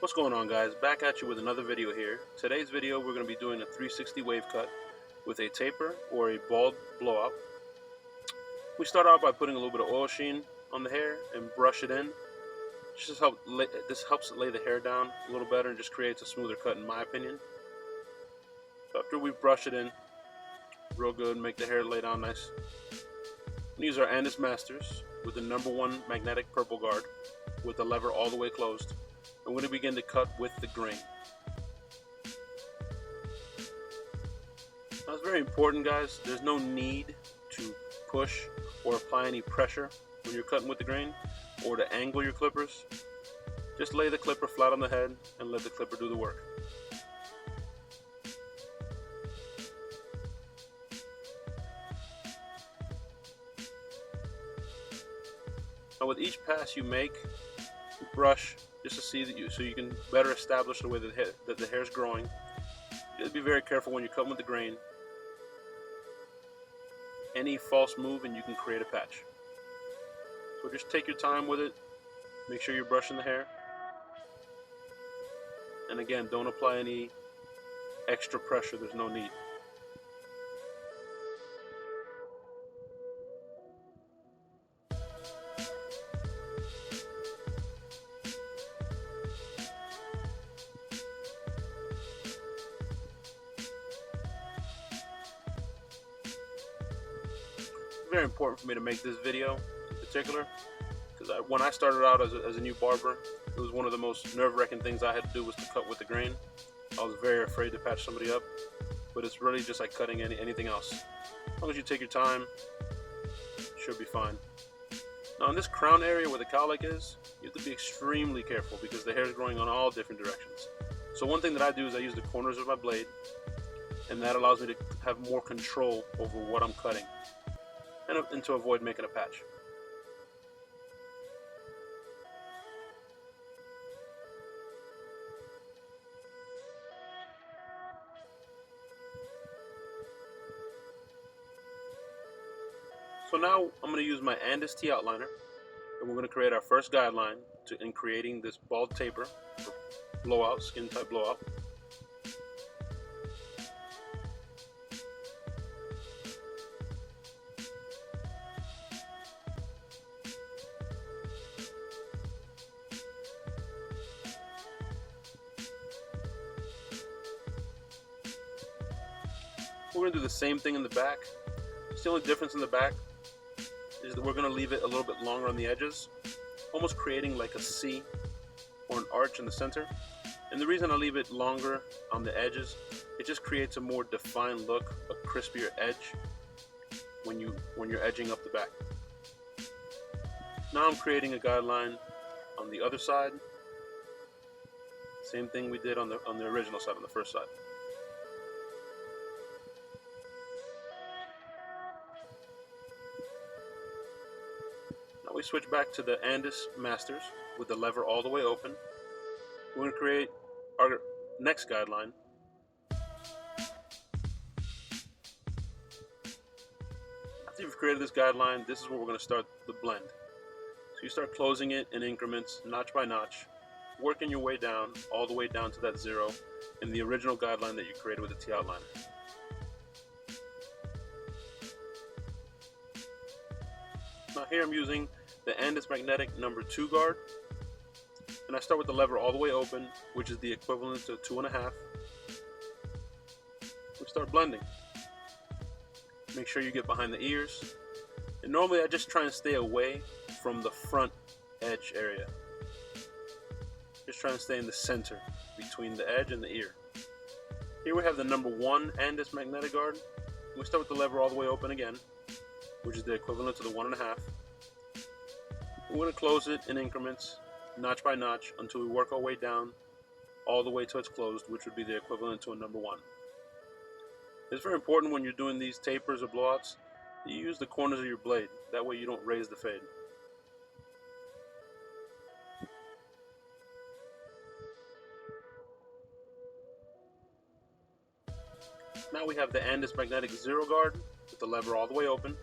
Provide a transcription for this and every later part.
What's going on, guys? Back at you with another video here. Today's video we're going to be doing a 360 wave cut with a taper or a bald blowout. We start out by putting a little bit of oil sheen on the hair and brush it in. This helps lay the hair down a little better and just creates a smoother cut in my opinion. So after we brush it in real good, make the hair lay down nice. We use our Andis Masters with the #1 magnetic purple guard with the lever all the way closed. I'm going to begin to cut with the grain. Now it's very important, guys, there's no need to push or apply any pressure when you're cutting with the grain or to angle your clippers. Just lay the clipper flat on the head and let the clipper do the work. Now with each pass you make, brush just to see that so you can better establish the way that the hair is growing. Just be very careful when you're cutting with the grain. Any false move and you can create a patch. So just take your time with it. Make sure you're brushing the hair. And again, don't apply any extra pressure. There's no need. Very important for me to make this video in particular because when I started out as a new barber, it was one of the most nerve-wracking things I had to do was to cut with the grain. I was very afraid to patch somebody up, but it's really just like cutting anything else. As long as you take your time, it should be fine. Now in this crown area where the cowlick is, you have to be extremely careful because the hair is growing on all different directions. So one thing that I do is I use the corners of my blade, and that allows me to have more control over what I'm cutting. And to avoid making a patch. So now I'm going to use my Andis T outliner, and we're going to create our first guideline in creating this bald taper, or blowout, skin type blowout. We're going to do the same thing in the back. Just the only difference in the back is that we're going to leave it a little bit longer on the edges, almost creating like a C or an arch in the center. And the reason I leave it longer on the edges, it just creates a more defined look, a crispier edge when you're edging up the back. Now I'm creating a guideline on the other side. Same thing we did on the original side, on the first side. We switch back to the Andis Masters with the lever all the way open. We're going to create our next guideline. After you've created this guideline, this is where we're going to start the blend. So you start closing it in increments, notch by notch, working your way down, all the way down to that 0 in the original guideline that you created with the T outliner. Now here I'm using the Andis magnetic #2 guard, and I start with the lever all the way open, which is the equivalent to 2.5. We start blending. Make sure you get behind the ears, and normally I just try and stay away from the front edge area. Just try and stay in the center between the edge and the ear. Here we have the #1 Andis magnetic guard. We start with the lever all the way open again, which is the equivalent to the 1.5. We're going to close it in increments, notch by notch, until we work our way down all the way till it's closed, which would be the equivalent to a #1. It's very important when you're doing these tapers or blowouts that you use the corners of your blade. That way you don't raise the fade. Now we have the Andis magnetic 0 guard with the lever all the way open.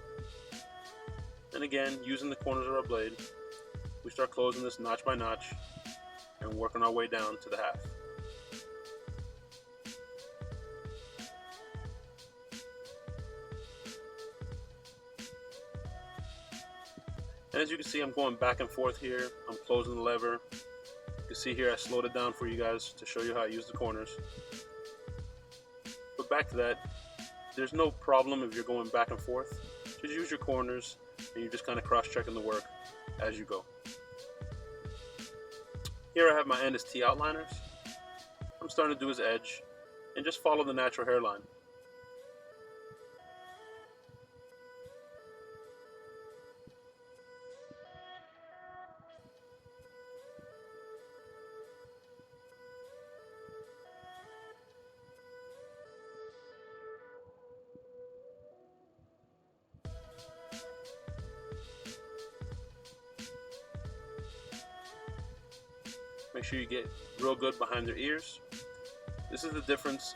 And again, using the corners of our blade, we start closing this notch by notch, and and working our way down to the half. And as you can see, I'm going back and forth here. I'm closing the lever. You can see here I slowed it down for you guys to show you how I use the corners. But back to that, there's no problem if you're going back and forth. Just use your corners and you're just kind of cross-checking the work as you go. Here I have my end as T outliners. I'm starting to do his edge and just follow the natural hairline. Make sure you get real good behind their ears. This is the difference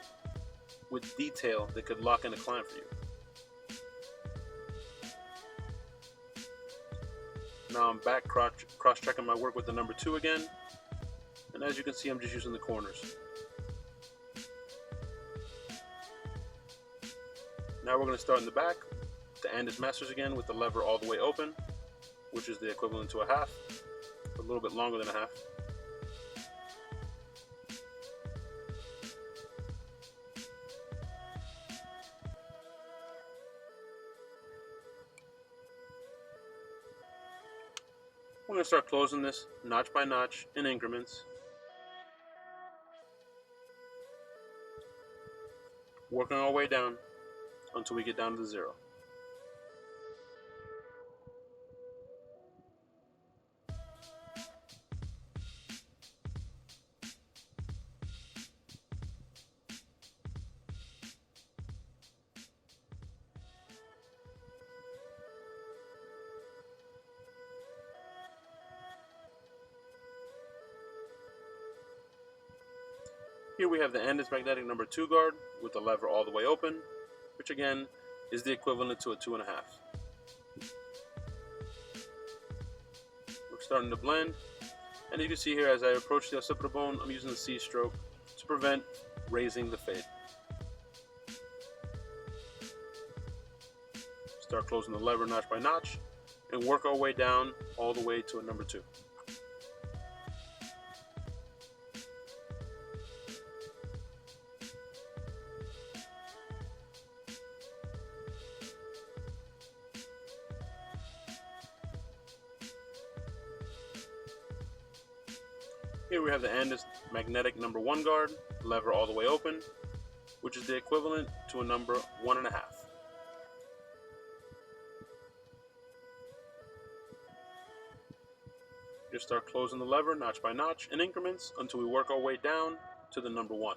with detail that could lock in a client for you. Now I'm back cross-checking my work with the number 2 again. And as you can see, I'm just using the corners. Now we're going to start in the back. The end is masters again with the lever all the way open, which is the equivalent to a half, a little bit longer than a half. We're going to start closing this notch by notch in increments. Working our way down until we get down to the 0. Here we have the end is magnetic number 2 guard with the lever all the way open, which again is the equivalent to a 2.5. We're starting to blend, and you can see here as I approach the occipital bone, I'm using the C stroke to prevent raising the fade. Start closing the lever notch by notch and work our way down all the way to a number 2. Here we have the end is magnetic number 1 guard, lever all the way open, which is the equivalent to a number 1.5. Just start closing the lever notch by notch in increments until we work our way down to the number 1.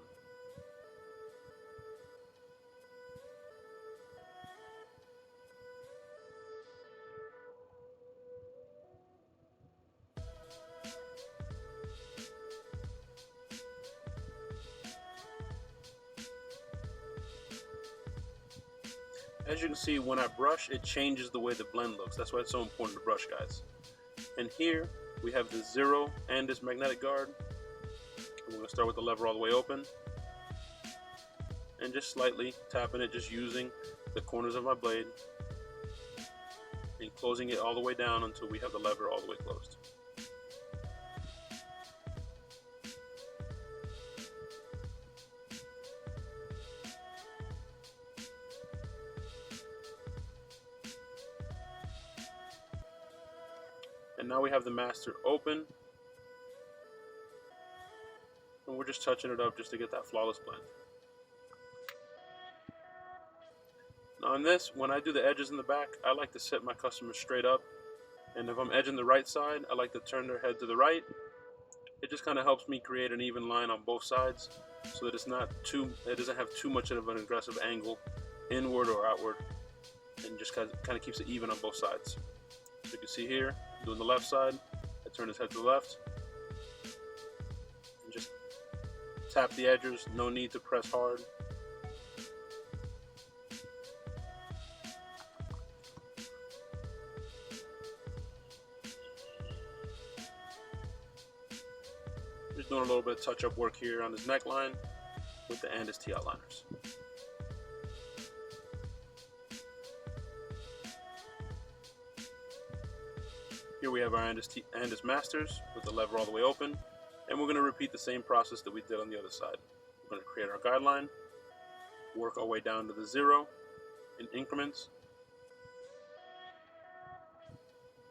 As you can see, when I brush, it changes the way the blend looks. That's why it's so important to brush, guys. And here we have the 0 and this magnetic guard. I'm going to start with the lever all the way open and just slightly tapping it, just using the corners of my blade and closing it all the way down until we have the lever all the way closed. And now we have the master open, and we're just touching it up just to get that flawless blend. Now in this, when I do the edges in the back, I like to set my customers straight up, and if I'm edging the right side, I like to turn their head to the right. It just kind of helps me create an even line on both sides so that it doesn't have too much of an aggressive angle inward or outward, and just kind of keeps it even on both sides. So you can see here, doing the left side, I turn his head to the left and just tap the edges, no need to press hard. little bit of touch-up work here on his neckline with the and his T outliners. Here we have our and his masters with the lever all the way open, and we're going to repeat the same process that we did on the other side. We're going to create our guideline, work our way down to the 0 in increments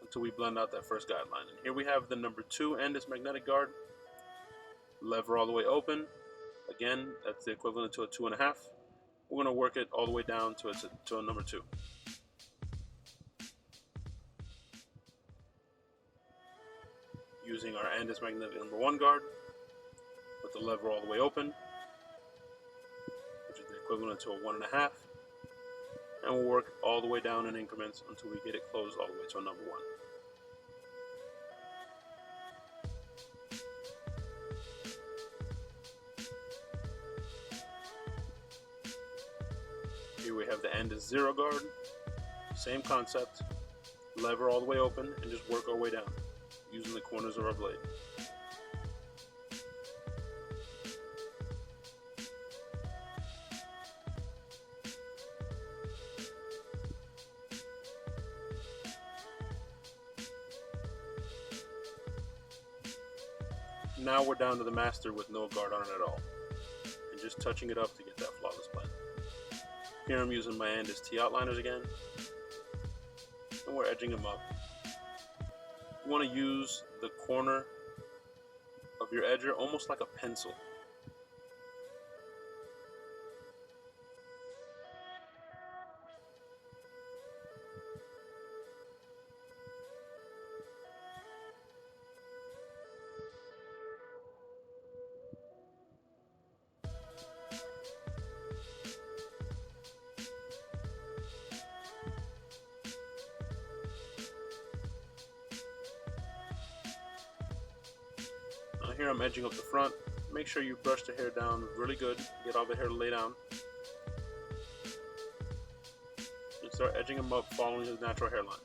until we blend out that first guideline. And here we have the number 2 and his magnetic guard, lever all the way open. Again, that's the equivalent to a 2.5. We're going to work it all the way down to a number 2. Using our and his magnetic number 1 guard with the lever all the way open, which is the equivalent to a 1.5, and we'll work all the way down in increments until we get it closed all the way to a number 1. Here we have the and his 0 guard, same concept, lever all the way open, and just work our way down using the corners of our blade. Now we're down to the master with no guard on it at all, and just touching it up to get that flawless blend. Here I'm using my and his T outliners again, and we're edging them up. You want to use the corner of your edger almost like a pencil. Here I'm edging up the front. Make sure you brush the hair down really good. Get all the hair to lay down. And start edging him up following his natural hairline.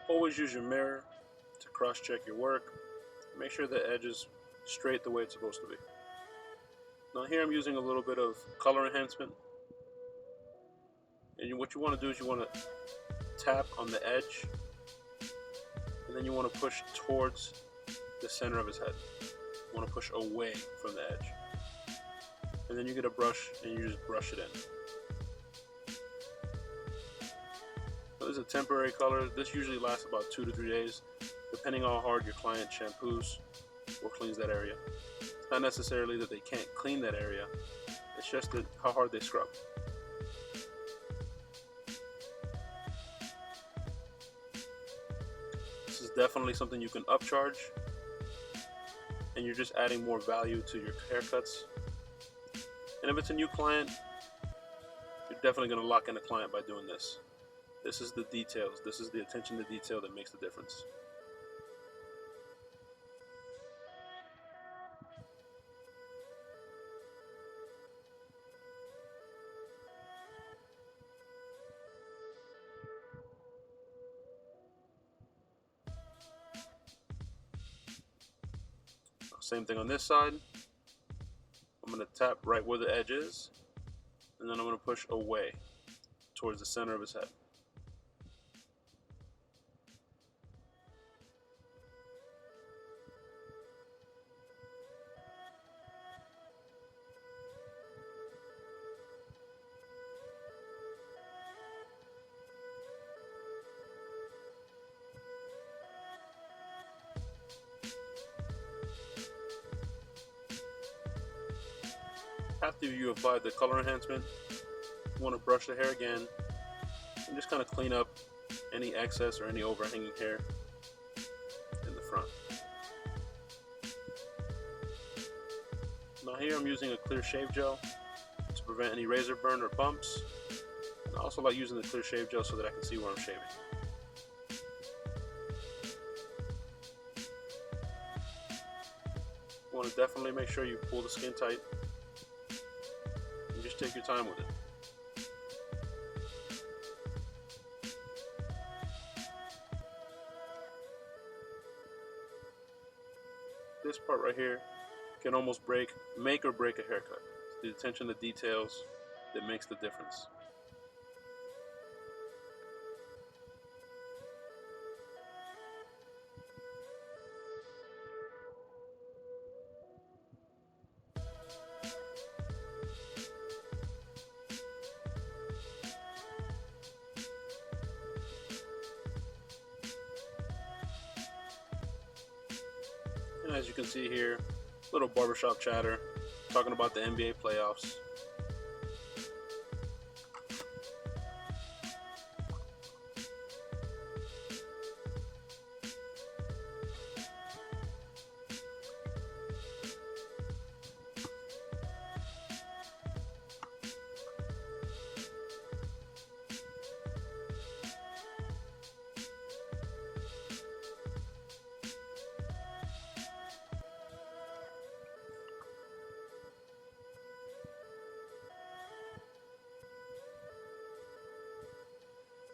Always use your mirror to cross-check your work. Make sure the edge is straight the way it's supposed to be. Now here I'm using a little bit of color enhancement. And what you want to do is you want to tap on the edge, and then you want to push towards the center of his head. You want to push away from the edge. And then you get a brush and you just brush it in. This is a temporary color. This usually lasts about 2 to 3 days, depending on how hard your client shampoos or cleans that area. It's not necessarily that they can't clean that area, it's just that how hard they scrub. This is definitely something you can upcharge, and you're just adding more value to your haircuts. And if it's a new client, you're definitely going to lock in a client by doing this. This is the details. This is the attention to detail that makes the difference. Same thing on this side. I'm going to tap right where the edge is, and then I'm going to push away towards the center of his head. After you apply the color enhancement, you want to brush the hair again and just kind of clean up any excess or any overhanging hair in the front. Now here I'm using a clear shave gel to prevent any razor burn or bumps. And I also like using the clear shave gel so that I can see where I'm shaving. You want to definitely make sure you pull the skin tight and just take your time with it. This part right here can almost make or break a haircut. It's the attention to details that makes the difference. And as you can see here, little barbershop chatter, talking about the NBA playoffs.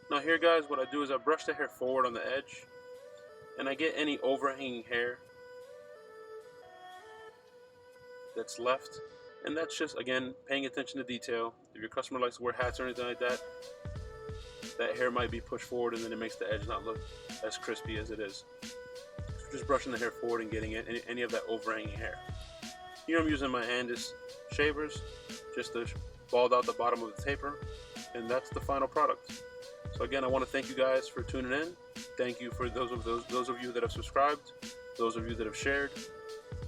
Now here guys, what I do is I brush the hair forward on the edge and I get any overhanging hair that's left, and that's just, again, paying attention to detail. If your customer likes to wear hats or anything like that, that hair might be pushed forward and then it makes the edge not look as crispy as it is. So just brushing the hair forward and getting any of that overhanging hair. Here I'm using my Andis shavers just to bald out the bottom of the taper, and that's the final product. So again, I want to thank you guys for tuning in. Thank you for those of you that have subscribed, those of you that have shared,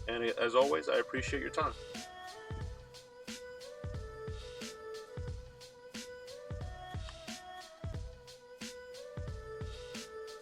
and as always, I appreciate your time.